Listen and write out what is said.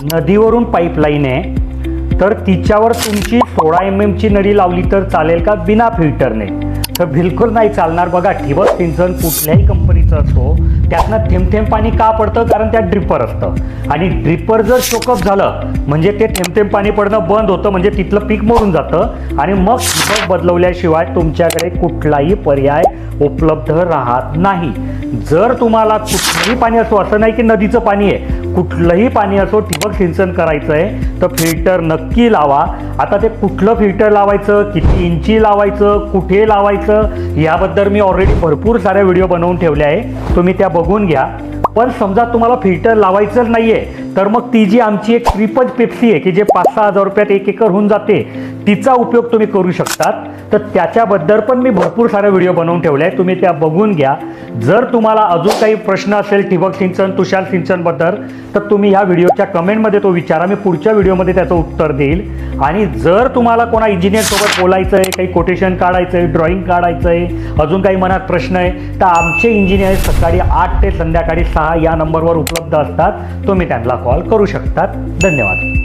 नदीवरून पाईपलाईन आहे तर तिच्यावर तुमची 16 mm ची नळी लावली तर चालेल का बिना फिल्टरने? तर बिलकुल नाही चालणार. बघा, ठिबक सिंचन कुठल्याही कंपनीचं असो त्यातनं थेंब थेंब पाणी का पडतं? कारण त्यात ड्रिपर असतं आणि ड्रिपर जर चोकअप झालं म्हणजे ते थेंब थेंब पाणी पडणं बंद होतं, म्हणजे तिथलं पीक मरून जातं आणि मग ठिबक बदलवल्याशिवाय तुमच्याकडे कुठलाही पर्याय उपलब्ध राहत नाही. जर तुम्हाला कुठलंही पाणी असो, असं नाही की नदीचं पाणी आहे, कुठलंही पाणी असो ठिबक सिंचन करायचं आहे तर फिल्टर नक्की लावा. आता ते कुठलं फिल्टर लावायचं, किती इंची लावायचं, कुठे लावायचं याबद्दल मी ऑलरेडी भरपूर साऱ्या व्हिडिओ बनवून ठेवले आहे, तुम्ही त्या बघून घ्या. पण समजा तुम्हाला फिल्टर लावायचंच नाही आहे तर मग ती जी आमची एक ट्रिपच पेप्सी आहे की जे 5-6 हजार रुपयात 1 एकर होऊन जाते, तिचा उपयोग तुम्ही करू शकतात. तर त्याच्याबद्दल पण मी भरपूर सारे व्हिडिओ बनवून ठेवले आहे, तुम्ही त्या बघून घ्या. जर तुम्हाला अजून काही प्रश्न असेल ठिबक सिंचन, तुषार सिंचनबद्दल तर तुम्ही ह्या व्हिडिओच्या कमेंटमध्ये तो विचारा, मी पुढच्या व्हिडिओमध्ये त्याचं उत्तर देईल. आणि जर तुम्हाला कोणा इंजिनियरसोबत बोलायचं आहे, काही कोटेशन काढायचं आहे, ड्रॉइंग काढायचं आहे, अजून काही मनात प्रश्न आहे तर आमचे इंजिनियर सकाळी 8 ते संध्याकाळी 6 या नंबरवर उपलब्ध असतात, तुम्ही त्यांना कॉल करू शकतात. धन्यवाद.